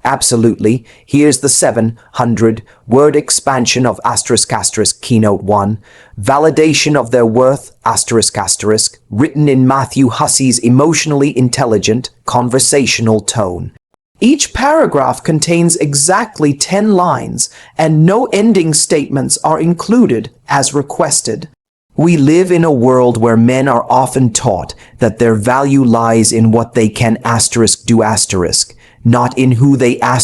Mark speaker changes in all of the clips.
Speaker 1: Absolutely. Here's the 700-word expansion of *** Keynote 1. Validation of their worth ***, written in Matthew Hussey's emotionally intelligent, conversational tone. Each paragraph contains exactly 10 lines, and no ending statements are included as requested. We live in a world where men are often taught that their value lies in what they can do not in who they are .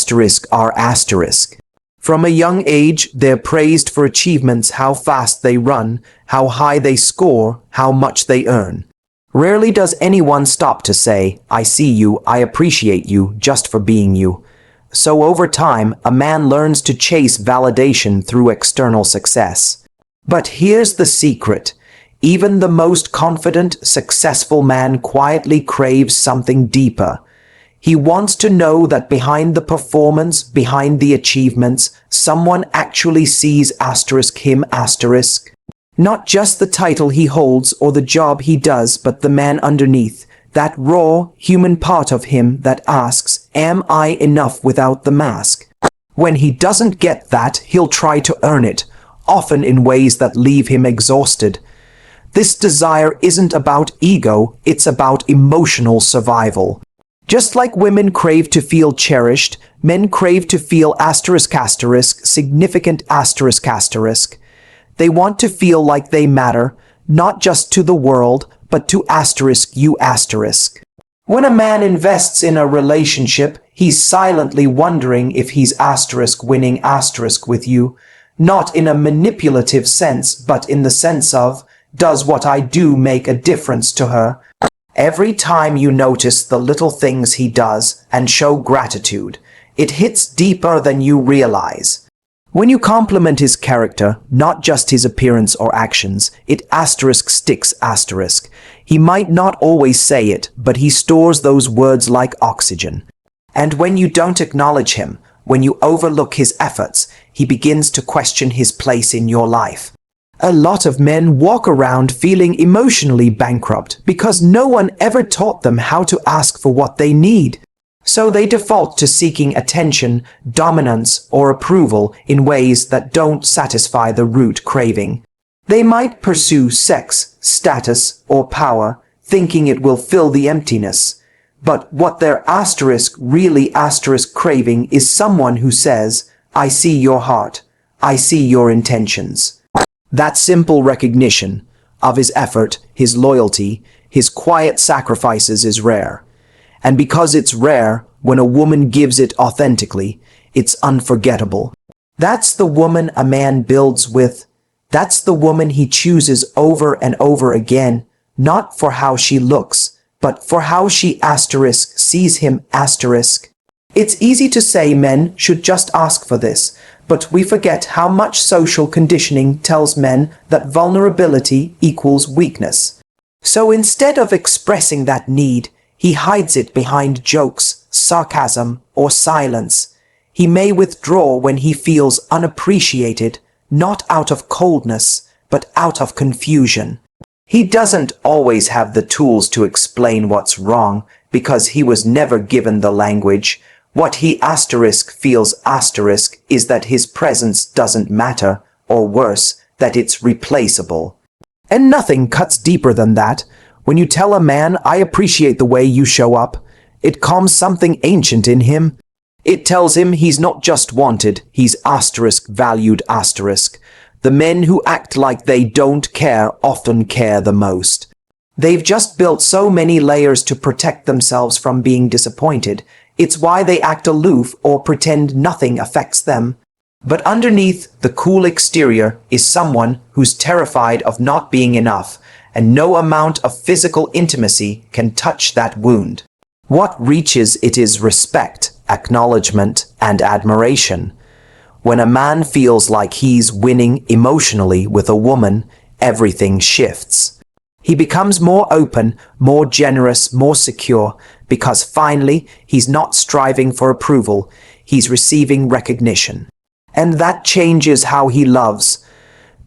Speaker 1: From a young age, they're praised for achievements, how fast they run, how high they score, how much they earn. Rarely does anyone stop to say, I see you, I appreciate you, just for being you. So over time, a man learns to chase validation through external success. But here's the secret. Even the most confident, successful man quietly craves something deeper. He wants to know that behind the performance, behind the achievements, someone actually sees him . Not just the title he holds or the job he does, but the man underneath, that raw, human part of him that asks, am I enough without the mask? When he doesn't get that, he'll try to earn it, often in ways that leave him exhausted. This desire isn't about ego, it's about emotional survival. Just like women crave to feel cherished, men crave to feel significant . They want to feel like they matter, not just to the world, but to you . When a man invests in a relationship, he's silently wondering if he's winning with you, not in a manipulative sense, but in the sense of, does what I do make a difference to her? Every time you notice the little things he does and show gratitude, it hits deeper than you realize. When you compliment his character, not just his appearance or actions, it sticks . He might not always say it, but he stores those words like oxygen. And when you don't acknowledge him, when you overlook his efforts, he begins to question his place in your life. A lot of men walk around feeling emotionally bankrupt because no one ever taught them how to ask for what they need. So they default to seeking attention, dominance, or approval in ways that don't satisfy the root craving. They might pursue sex, status, or power, thinking it will fill the emptiness. But what they're really craving is someone who says, I see your heart, I see your intentions. That simple recognition of his effort, his loyalty, his quiet sacrifices is rare. And because it's rare, when a woman gives it authentically, it's unforgettable. That's the woman a man builds with. That's the woman he chooses over and over again, not for how she looks, but for how she sees him . It's easy to say men should just ask for this, but we forget how much social conditioning tells men that vulnerability equals weakness. So instead of expressing that need, he hides it behind jokes, sarcasm, or silence. He may withdraw when he feels unappreciated, not out of coldness, but out of confusion. He doesn't always have the tools to explain what's wrong because he was never given the language. What he feels is that his presence doesn't matter, or worse, that it's replaceable. And nothing cuts deeper than that. When you tell a man, I appreciate the way you show up, it calms something ancient in him. It tells him he's not just wanted, he's valued . The men who act like they don't care often care the most. They've just built so many layers to protect themselves from being disappointed. It's why they act aloof or pretend nothing affects them. But underneath the cool exterior is someone who's terrified of not being enough, and no amount of physical intimacy can touch that wound. What reaches it is respect, acknowledgement, and admiration. When a man feels like he's winning emotionally with a woman, everything shifts. He becomes more open, more generous, more secure, because finally he's not striving for approval, he's receiving recognition. And that changes how he loves.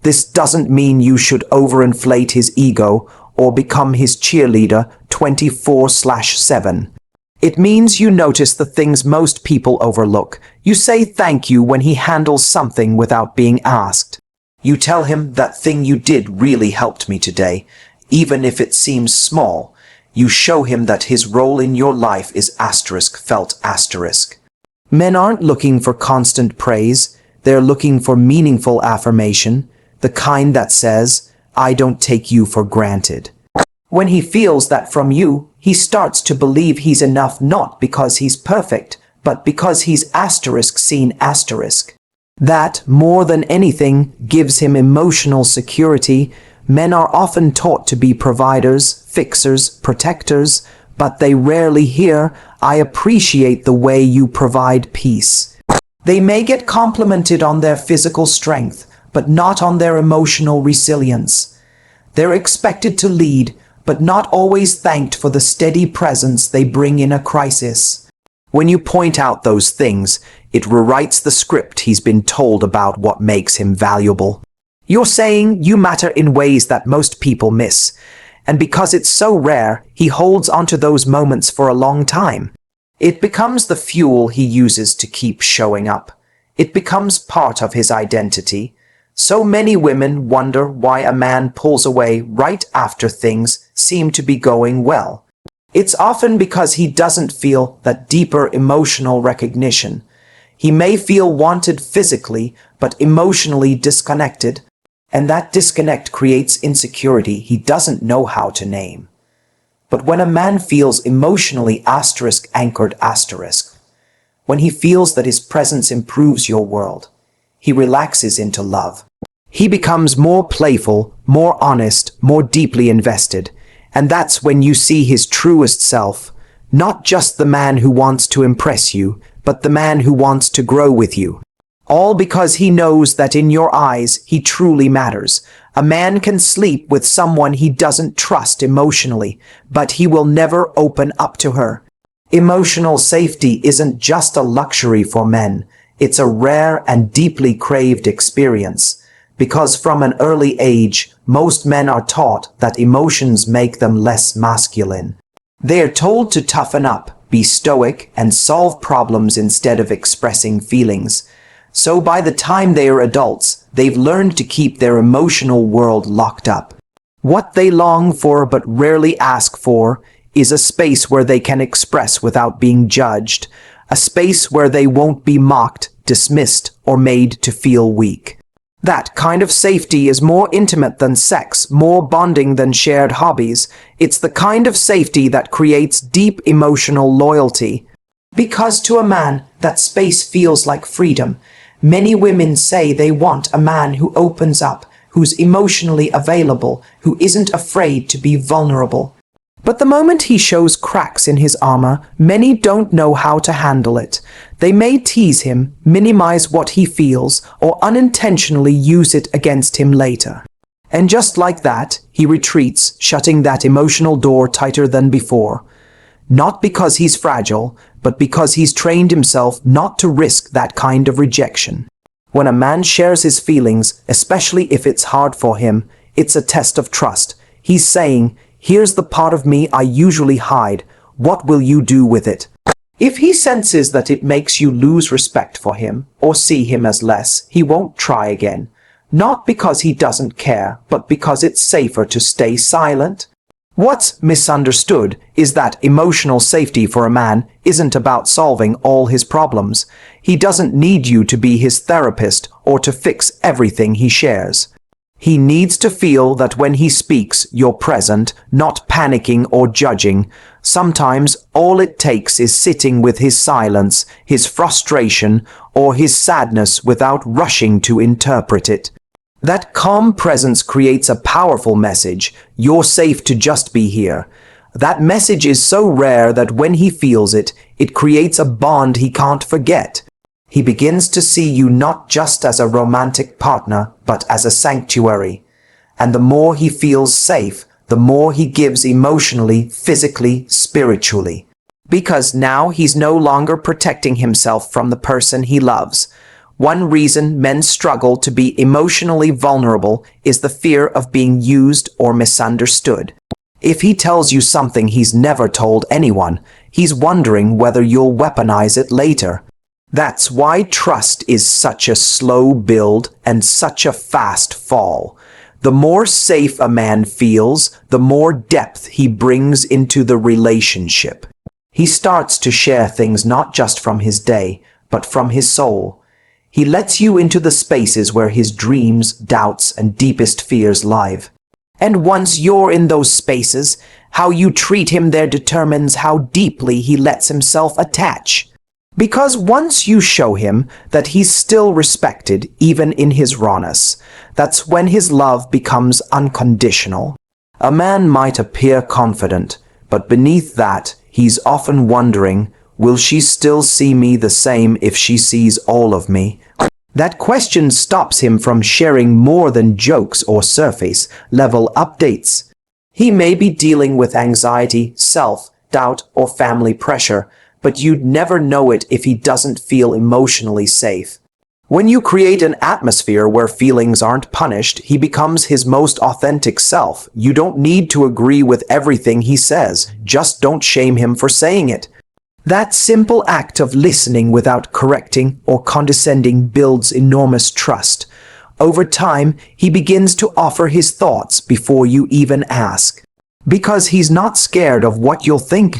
Speaker 1: This doesn't mean you should overinflate his ego or become his cheerleader 24/7. It means you notice the things most people overlook. You say thank you when he handles something without being asked. You tell him that thing you did really helped me today, even if it seems small. You show him that his role in your life is felt. Men aren't looking for constant praise. They're looking for meaningful affirmation, the kind that says, I don't take you for granted. When he feels that from you, he starts to believe he's enough not because he's perfect, but because he's seen. That, more than anything, gives him emotional security. Men are often taught to be providers, fixers, protectors, but they rarely hear, I appreciate the way you provide peace. They may get complimented on their physical strength, but not on their emotional resilience. They're expected to lead, but not always thanked for the steady presence they bring in a crisis. When you point out those things, it rewrites the script he's been told about what makes him valuable. You're saying you matter in ways that most people miss, and because it's so rare, he holds onto those moments for a long time. It becomes the fuel he uses to keep showing up. It becomes part of his identity. So many women wonder why a man pulls away right after things seem to be going well. It's often because he doesn't feel that deeper emotional recognition. He may feel wanted physically, but emotionally disconnected, and that disconnect creates insecurity he doesn't know how to name. But when a man feels emotionally anchored, when he feels that his presence improves your world, he relaxes into love. He becomes more playful, more honest, more deeply invested, and that's when you see his truest self, not just the man who wants to impress you, but the man who wants to grow with you. All because he knows that in your eyes he truly matters. A man can sleep with someone he doesn't trust emotionally, but he will never open up to her. Emotional safety isn't just a luxury for men. It's a rare and deeply craved experience. Because from an early age, most men are taught that emotions make them less masculine. They are told to toughen up, be stoic, and solve problems instead of expressing feelings. So by the time they are adults, they've learned to keep their emotional world locked up. What they long for but rarely ask for is a space where they can express without being judged, a space where they won't be mocked, dismissed, or made to feel weak. That kind of safety is more intimate than sex, more bonding than shared hobbies. It's the kind of safety that creates deep emotional loyalty. Because to a man, that space feels like freedom. Many women say they want a man who opens up, who's emotionally available, who isn't afraid to be vulnerable. But the moment he shows cracks in his armor, many don't know how to handle it. They may tease him, minimize what he feels, or unintentionally use it against him later. And just like that, he retreats, shutting that emotional door tighter than before. Not because he's fragile, but because he's trained himself not to risk that kind of rejection. When a man shares his feelings, especially if it's hard for him, it's a test of trust. He's saying, here's the part of me I usually hide. What will you do with it? If he senses that it makes you lose respect for him or see him as less, he won't try again. Not because he doesn't care, but because it's safer to stay silent. What's misunderstood is that emotional safety for a man isn't about solving all his problems. He doesn't need you to be his therapist or to fix everything he shares. He needs to feel that when he speaks, you're present, not panicking or judging. Sometimes all it takes is sitting with his silence, his frustration, or his sadness without rushing to interpret it. That calm presence creates a powerful message. You're safe to just be here. That message is so rare that when he feels it, it creates a bond he can't forget. He begins to see you not just as a romantic partner, but as a sanctuary. And the more he feels safe, the more he gives emotionally, physically, spiritually. Because now he's no longer protecting himself from the person he loves. One reason men struggle to be emotionally vulnerable is the fear of being used or misunderstood. If he tells you something he's never told anyone, He's wondering whether you'll weaponize it later. That's why trust is such a slow build and such a fast fall. The more safe a man feels, the more depth he brings into the relationship. He starts to share things not just from his day, but from his soul. He lets you into the spaces where his dreams, doubts, and deepest fears live. And once you're in those spaces, how you treat him there determines how deeply he lets himself attach. Because once you show him that he's still respected even in his rawness, that's when his love becomes unconditional. A man might appear confident, but beneath that, he's often wondering, will she still see me the same if she sees all of me? That question stops him from sharing more than jokes or surface-level updates. He may be dealing with anxiety, self-doubt, or family pressure, but you'd never know it if he doesn't feel emotionally safe. When you create an atmosphere where feelings aren't punished, he becomes his most authentic self. You don't need to agree with everything he says, just don't shame him for saying it. That simple act of listening without correcting or condescending builds enormous trust. Over time, he begins to offer his thoughts before you even ask. Because he's not scared of what you'll think.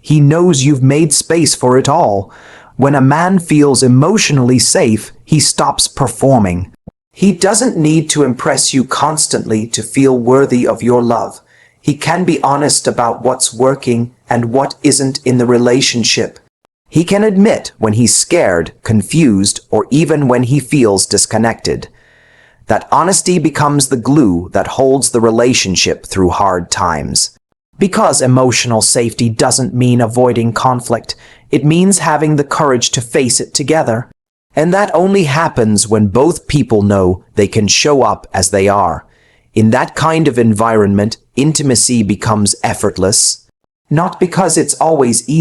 Speaker 1: He knows you've made space for it all. When a man feels emotionally safe, he stops performing. He doesn't need to impress you constantly to feel worthy of your love. He can be honest about what's working and what isn't in the relationship. He can admit when he's scared, confused, or even when he feels disconnected. That honesty becomes the glue that holds the relationship through hard times. Because emotional safety doesn't mean avoiding conflict, it means having the courage to face it together. And that only happens when both people know they can show up as they are. In that kind of environment, intimacy becomes effortless, not because it's always easy,